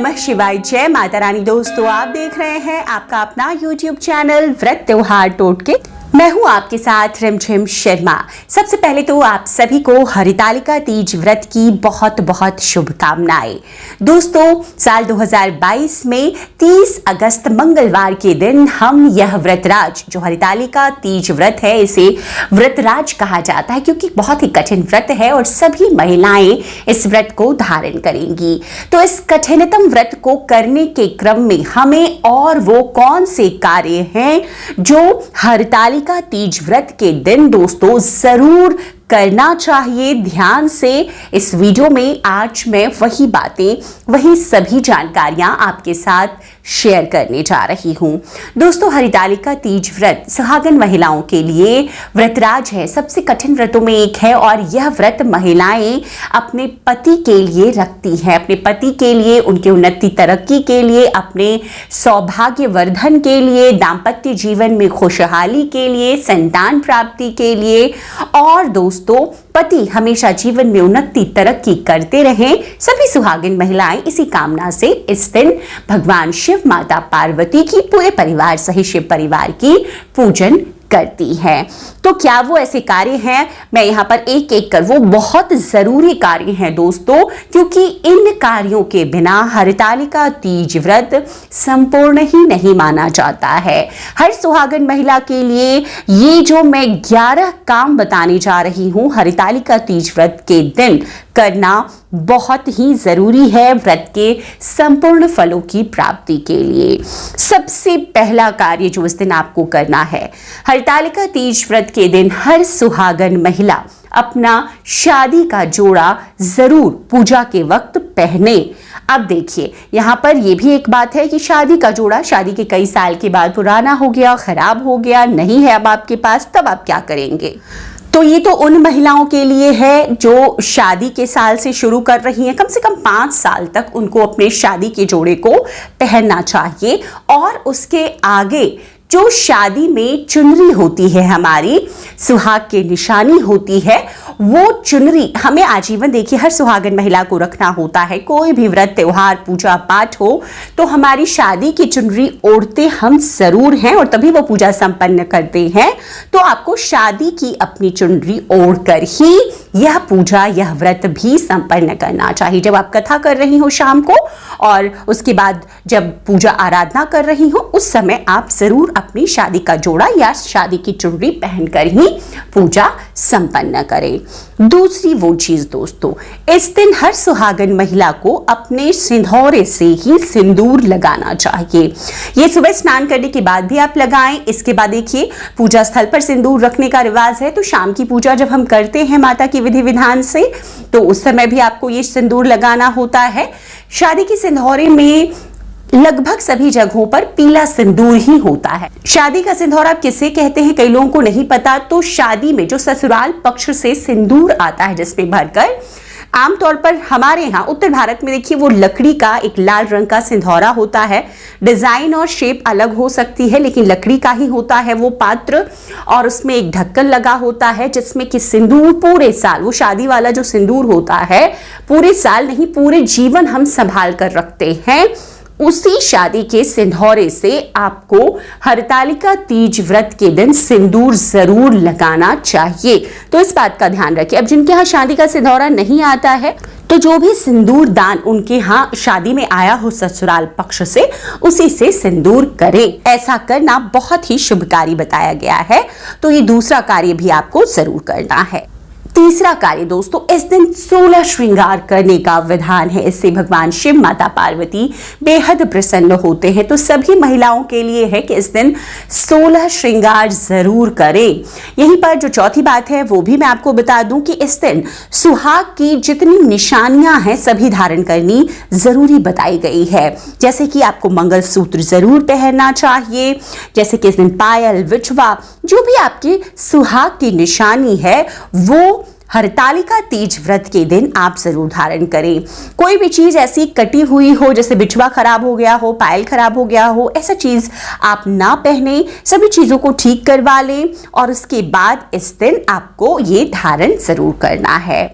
नमः शिवाय, जय माता रानी। दोस्तों, आप देख रहे हैं आपका अपना YouTube चैनल व्रत त्योहार टोटके। मैं हूं आपके साथ रिमझिम शर्मा। सबसे पहले तो आप सभी को हरितालिका तीज व्रत की बहुत बहुत शुभकामनाएं। दोस्तों, साल 2022 में 30 अगस्त मंगलवार के दिन हम यह व्रतराज, जो हरितालिका तीज व्रत है, इसे व्रतराज कहा जाता है क्योंकि बहुत ही कठिन व्रत है और सभी महिलाएं इस व्रत को धारण करेंगी। तो इस कठिनतम व्रत को करने के क्रम में हमें और वो कौन से कार्य हैं जो हरितालिका तीज व्रत के दिन दोस्तों जरूर करना चाहिए। ध्यान से इस वीडियो में आज मैं वही बातें, वही सभी जानकारियां आपके साथ शेयर करने जा रही हूं। दोस्तों, हरितालिका तीज व्रत सुहागन महिलाओं के लिए व्रतराज है, सबसे कठिन व्रतों में एक है और यह व्रत महिलाएं अपने पति के लिए रखती हैं, अपने पति के लिए, उनके उन्नति तरक्की के लिए, अपने सौभाग्य वर्धन के लिए, दाम्पत्य जीवन में खुशहाली के लिए, संतान प्राप्ति के लिए और दोस्तों पति हमेशा जीवन में उन्नति तरक्की करते रहें। सभी सुहागिन महिलाएं इसी कामना से इस दिन भगवान शिव, माता पार्वती की पूरे परिवार सहित शिव परिवार की पूजन करती हैं। तो क्या वो ऐसे कार्य हैं, मैं यहाँ पर एक एक कर, वो बहुत जरूरी कार्य हैं दोस्तों, क्योंकि इन कार्यों के बिना हरितालिका तीज व्रत संपूर्ण ही नहीं माना जाता है। हर सुहागन महिला के लिए ये जो मैं 11 काम बताने जा रही हूँ हरितालिका तीज व्रत के दिन करना बहुत ही जरूरी है व्रत के संपूर्ण फलों की प्राप्ति के लिए। सबसे पहला कार्य जो इस दिन आपको करना है, हरितालिका तीज व्रत के दिन हर सुहागन महिला अपना शादी का जोड़ा जरूर पूजा के वक्त पहने। अब देखिए, यहां पर यह भी एक बात है कि शादी का जोड़ा शादी के कई साल के बाद पुराना हो गया, खराब हो गया, नहीं है अब आपके पास, तब आप क्या करेंगे? तो ये तो उन महिलाओं के लिए है जो शादी के साल से शुरू कर रही हैं। कम से कम 5 साल तक उनको अपने शादी के जोड़े को पहनना चाहिए और उसके आगे जो शादी में चुनरी होती है, हमारी सुहाग की निशानी होती है, वो चुनरी हमें आजीवन, देखिए, हर सुहागन महिला को रखना होता है। कोई भी व्रत त्योहार पूजा पाठ हो तो हमारी शादी की चुनरी ओढ़ते हम जरूर हैं और तभी वो पूजा संपन्न करते हैं। तो आपको शादी की अपनी चुनरी ओढ़कर ही यह पूजा, यह व्रत भी संपन्न करना चाहिए। जब आप कथा कर रही हो शाम को और उसके बाद जब पूजा आराधना कर रही हो, उस समय आप जरूर अपनी शादी का जोड़ा या शादी की चुनरी पहनकर ही पूजा संपन्न करें। दूसरी वो चीज दोस्तों, इस दिन हर सुहागन महिला को अपने सिंदूरे से ही सिंदूर लगाना चाहिए। ये सुबह स्नान करने के बाद भी आप लगाएं। इसके बाद देखिए, पूजा स्थल पर सिंदूर रखने का रिवाज है, तो शाम की पूजा जब हम करते हैं माता की विधि विधान से, तो उस समय भी आपको ये सिंदूर लगाना होता है। शादी की सिंदूरे में लगभग सभी जगहों पर पीला सिंदूर ही होता है। शादी का सिंदूर आप किसे कहते हैं, कई लोगों को नहीं पता। तो शादी में जो ससुराल पक्ष से सिंदूर आता है जिसमें भरकर, आमतौर पर हमारे यहाँ उत्तर भारत में देखिए वो लकड़ी का एक लाल रंग का सिंदूरा होता है। डिजाइन और शेप अलग हो सकती है लेकिन लकड़ी का ही होता है वो पात्र, और उसमें एक ढक्कन लगा होता है जिसमें कि सिंदूर पूरे साल, वो शादी वाला जो सिंदूर होता है, पूरे साल नहीं पूरे जीवन हम संभाल कर रखते हैं। उसी शादी के सिंदूरे से आपको हरितालिका तीज व्रत के दिन सिंदूर जरूर लगाना चाहिए। तो इस बात का ध्यान रखिए। अब जिनके यहाँ शादी का सिंदूरा नहीं आता है, तो जो भी सिंदूर दान उनके यहाँ शादी में आया हो ससुराल पक्ष से, उसी से सिंदूर करें। ऐसा करना बहुत ही शुभकारी बताया गया है। तो ये दूसरा कार्य भी आपको जरूर करना है। तीसरा कार्य दोस्तों, इस दिन 16 श्रृंगार करने का विधान है। इससे भगवान शिव, माता पार्वती बेहद प्रसन्न होते हैं। तो सभी महिलाओं के लिए है कि इस दिन 16 श्रृंगार जरूर करें। यहीं पर जो चौथी बात है वो भी मैं आपको बता दूं कि इस दिन सुहाग की जितनी निशानियां हैं सभी धारण करनी जरूरी बताई गई है। जैसे कि आपको मंगलसूत्र जरूर पहनना चाहिए, जैसे कि इस दिन पायल, बिछवा, जो भी आपकी सुहाग की निशानी है वो हरितालिका तीज व्रत के दिन आप जरूर धारण करें। कोई भी चीज ऐसी कटी हुई हो, जैसे बिछवा खराब हो गया हो, पायल खराब हो गया हो, ऐसा चीज आप ना पहने। सभी चीजों को ठीक करवा लें और उसके बाद इस दिन आपको ये धारण जरूर करना है।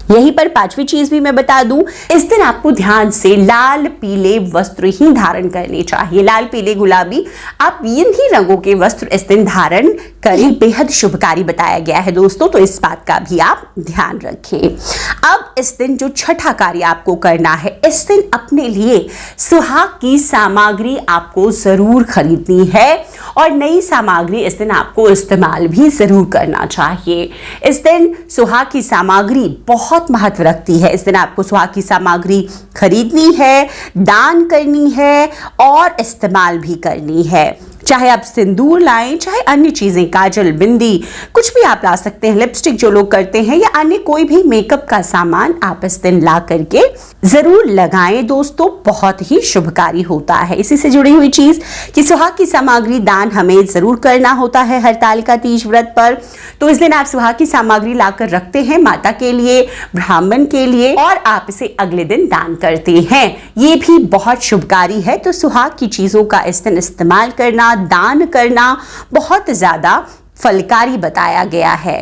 यहीं पर पांचवी चीज भी मैं बता दूं, इस दिन आपको ध्यान से लाल पीले वस्त्र ही धारण करने चाहिए। लाल पीले गुलाबी, आप इन्हीं रंगों के वस्त्र इस दिन धारण करें, बेहद शुभकारी बताया गया है दोस्तों, तो इस बात का भी आप ध्यान रखें। अब इस दिन जो छठा कार्य आपको करना है, इस दिन अपने लिए सुहाग की सामग्री आपको जरूर खरीदनी है और नई सामग्री इस दिन आपको इस्तेमाल भी जरूर करना चाहिए। इस दिन सुहाग की सामग्री बहुत महत्व रखती है। इस दिन आपको सुहाग की सामग्री खरीदनी है, दान करनी है और इस्तेमाल भी करनी है। चाहे आप सिंदूर लाएं, चाहे अन्य चीजें, काजल, बिंदी, कुछ भी आप ला सकते हैं, लिपस्टिक जो लोग करते हैं या अन्य कोई भी मेकअप का सामान आप इस दिन ला करके जरूर लगाएं दोस्तों, बहुत ही शुभकारी होता है। इसी से जुड़ी हुई चीज कि सुहाग की सामग्री दान हमें जरूर करना होता है हरतालिका तीज व्रत पर। तो इस दिन आप सुहाग की सामग्री लाकर रखते हैं माता के लिए, ब्राह्मण के लिए, और आप इसे अगले दिन दान करते हैं। ये भी बहुत शुभकारी है। तो सुहाग की चीजों का इस दिन इस्तेमाल करना, दान करना बहुत ज्यादा फलकारी बताया गया है।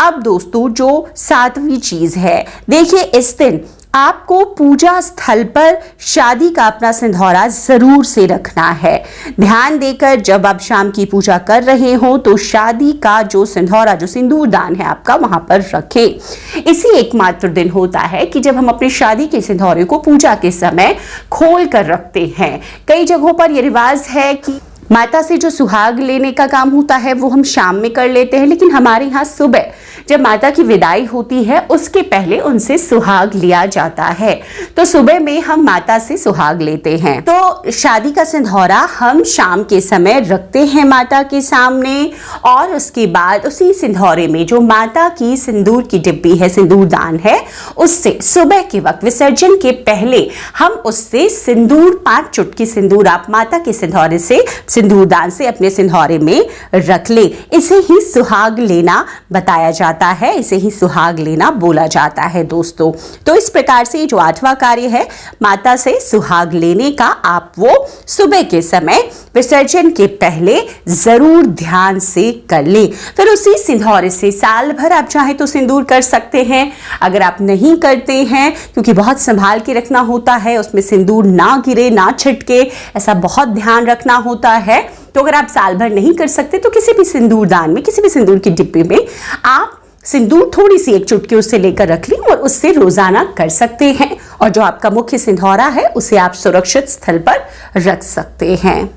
अब दोस्तों जो सातवीं चीज है, देखिए इस दिन आपको पूजा स्थल पर शादी का अपना सिंधौरा जरूर से रखना है। ध्यान देकर जब आप शाम की पूजा कर रहे हो तो शादी का जो सिंधौरा, जो सिंदूर दान है आपका, वहां पर रखें। इसी एकमात्र दिन होता है कि जब हम अपनी शादी के सिंधौरे को पूजा के समय खोल कर रखते हैं। कई जगहों पर यह रिवाज है कि माता से जो सुहाग लेने का काम होता है वो हम शाम में कर लेते हैं, लेकिन हमारे यहाँ सुबह जब माता की विदाई होती है उसके पहले उनसे सुहाग लिया जाता है। तो सुबह में हम माता से सुहाग लेते हैं। तो शादी का सिंधौरा हम शाम के समय रखते हैं माता के सामने, और उसके बाद उसी सिंधौरे में जो माता की सिंदूर की डिब्बी है, सिंदूर दान है, उससे सुबह के वक्त विसर्जन के पहले हम उससे सिंदूर, 5 चुटकी सिंदूर आप माता के सिंधौरे से, सिंदूर दान से अपने सिंधौरे में रख ले। इसे ही सुहाग लेना बताया जाता है, इसे ही सुहाग लेना बोला जाता है दोस्तों। तो इस प्रकार से जो 8वां कार्य है माता से सुहाग लेने का, आप वो सुबह के समय विसर्जन के पहले जरूर ध्यान से कर ले। फिर उसी सिंधौरे से साल भर आप चाहे तो सिंदूर कर सकते हैं। अगर आप नहीं करते हैं, क्योंकि बहुत संभाल के रखना होता है, उसमें सिंदूर ना गिरे, ना छिटके, ऐसा बहुत ध्यान रखना होता है। तो अगर आप साल भर नहीं कर सकते तो किसी भी सिंदूर दान में, किसी भी सिंदूर की डिब्बी में आप सिंदूर थोड़ी सी एक चुटकी उससे लेकर रख लें और उससे रोजाना कर सकते हैं। और जो आपका मुख्य सिंधौरा है उसे आप सुरक्षित स्थल पर रख सकते हैं।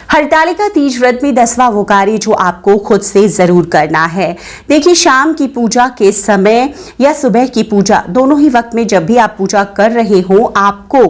हरतालिका तीज व्रत में 10वां वो कार्य जो आपको खुद से जरूर करना है। देखिए शाम की पूजा के समय या सुबह की पूजा, दोनों ही वक्त में जब भी आप पूजा कर रहे हो, आपको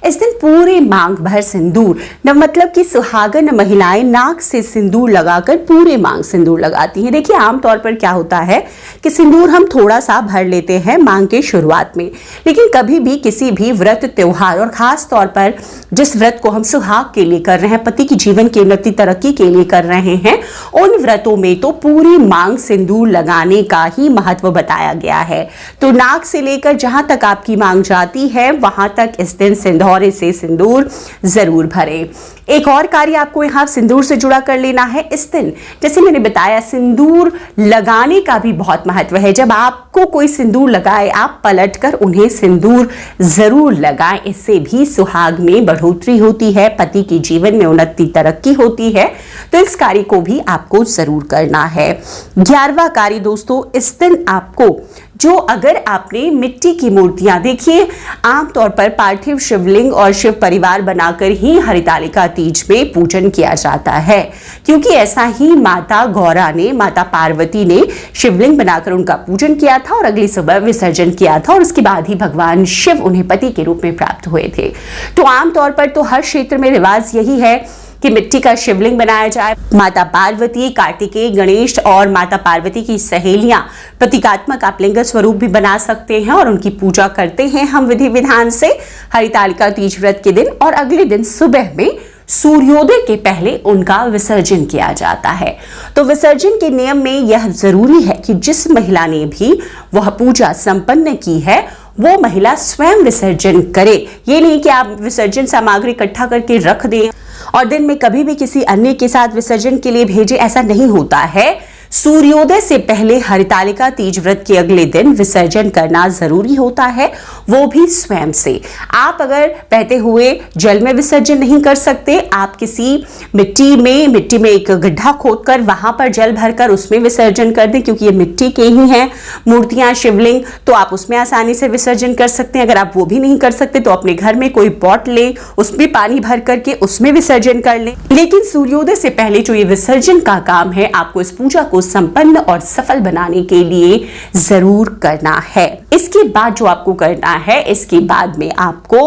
इस दिन पूरे मांग भर सिंदूर, न मतलब कि सुहागन महिलाएं नाक से सिंदूर लगाकर पूरे मांग सिंदूर लगाती हैं। देखिए आमतौर पर क्या होता है कि सिंदूर हम थोड़ा सा भर लेते हैं मांग के शुरुआत में, लेकिन कभी भी किसी भी व्रत त्योहार, और खास तौर पर जिस व्रत को हम सुहाग के लिए कर रहे हैं, पति की जीवन की उन्नति तरक्की के लिए कर रहे हैं, उन व्रतों में तो पूरी मांग सिंदूर लगाने का ही महत्व बताया गया है। तो नाक से लेकर जहां तक आपकी मांग जाती है वहां तक इस दिन सिंधौरे से सिंदूर जरूर भरें। एक और कार्य आपको यहाँ सिंदूर से जुड़ा कर लेना है इस दिन। जैसे मैंने बताया, सिंदूर लगाने का भी बहुत महत्व है। जब आपको कोई सिंदूर लगाए, आप पलटकर उन्हें सिंदूर जरूर लगाएं। इससे भी सुहाग में बढ़ोतरी होती है, पति के जीवन में उन्नति तरक्की होती है। तो इस कार्य को भी आपको जरूर करना है। 11वां कार्य दोस्तों, इस दिन आपको जो, अगर आपने मिट्टी की मूर्तियां, देखिए आमतौर पर पार्थिव शिवलिंग और शिव परिवार बनाकर ही हरितालिका तीज में पूजन किया जाता है, क्योंकि ऐसा ही माता गौरा ने, माता पार्वती ने शिवलिंग बनाकर उनका पूजन किया था और अगली सुबह विसर्जन किया था, और उसके बाद ही भगवान शिव उन्हें पति के रूप में प्राप्त हुए थे। तो आमतौर पर तो हर क्षेत्र में रिवाज यही है कि मिट्टी का शिवलिंग बनाया जाए। माता पार्वती, कार्तिकेय, गणेश और माता पार्वती की सहेलियां प्रतीकात्मक आप लिंग स्वरूप भी बना सकते हैं और उनकी पूजा करते हैं हम विधि विधान से हरितालिका तीज व्रत के दिन, और अगले दिन सुबह में सूर्योदय के पहले उनका विसर्जन किया जाता है। तो विसर्जन के नियम में यह जरूरी है कि जिस महिला ने भी वह पूजा संपन्न की है वो महिला स्वयं विसर्जन करे। ये नहीं कि आप विसर्जन सामग्री इकट्ठा करके रख दें और दिन में कभी भी किसी अन्य के साथ विसर्जन के लिए भेजे, ऐसा नहीं होता है। सूर्योदय से पहले हरितालिका तीज व्रत के अगले दिन विसर्जन करना जरूरी होता है, वो भी स्वयं से। आप अगर बहते हुए जल में विसर्जन नहीं कर सकते, आप किसी मिट्टी में एक गड्ढा खोदकर वहां पर जल भरकर उसमें विसर्जन कर दें, क्योंकि ये मिट्टी के ही हैं मूर्तियां, शिवलिंग, तो आप उसमें आसानी से विसर्जन कर सकते हैं। अगर आप वो भी नहीं कर सकते तो अपने घर में कोई पॉट ले, उसमें पानी भर करके उसमें विसर्जन कर लें। लेकिन सूर्योदय से पहले जो ये विसर्जन का काम है, आपको इस पूजा को संपन्न और सफल बनाने के लिए जरूर करना है। इसके बाद जो आपको करना है, इसके बाद में आपको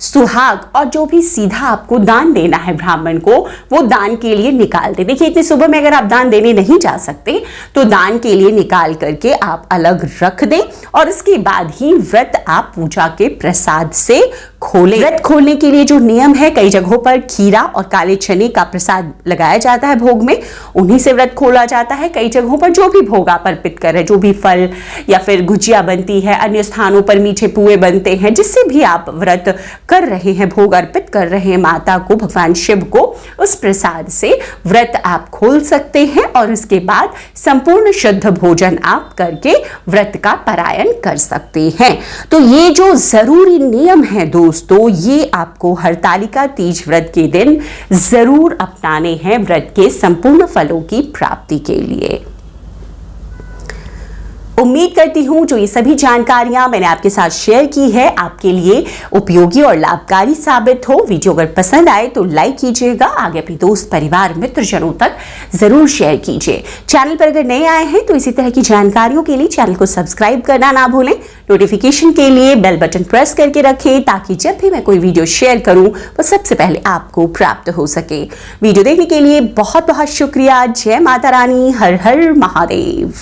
सुहाग और जो भी सीधा आपको दान देना है ब्राह्मण को, वो दान के लिए निकाल दे। देखिए, इतनी सुबह में अगर आप दान देने नहीं जा सकते तो दान के लिए निकाल करके आप अलग रख दें और इसके बाद ही व्रत आप पूजा के प्रसाद से खोलें। व्रत खोलने के लिए जो नियम है, कई जगहों पर खीरा और काले चने का प्रसाद लगाया जाता है भोग में, उन्हीं से व्रत खोला जाता है। कई जगहों पर जो भी भोग आप अर्पित कर रहे हैं, जो भी फल या फिर गुजिया बनती है, अन्य स्थानों पर मीठे पुए बनते हैं, जिससे भी आप व्रत कर रहे हैं, भोग अर्पित कर रहे हैं माता को, भगवान शिव को, उस प्रसाद से व्रत आप खोल सकते हैं और इसके बाद संपूर्ण शुद्ध भोजन आप करके व्रत का पारायण कर सकते हैं। तो ये जो जरूरी नियम है दोस्तों, ये आपको हरतालिका तीज व्रत के दिन जरूर अपनाने हैं व्रत के संपूर्ण फलों की प्राप्ति के लिए। उम्मीद करती हूं जो ये सभी जानकारियां मैंने आपके साथ शेयर की है, आपके लिए उपयोगी और लाभकारी साबित हो। वीडियो अगर पसंद आए तो लाइक कीजिएगा, आगे अपने दोस्त, परिवार, मित्रजनों तक जरूर शेयर कीजिए। चैनल पर अगर नए आए हैं तो इसी तरह की जानकारियों के लिए चैनल को सब्सक्राइब करना ना भूलें। नोटिफिकेशन के लिए बेल बटन प्रेस करके रखें ताकि जब भी मैं कोई वीडियो शेयर करूं वो सबसे पहले आपको प्राप्त हो सके। वीडियो देखने के लिए बहुत बहुत शुक्रिया। जय माता रानी, हर हर महादेव।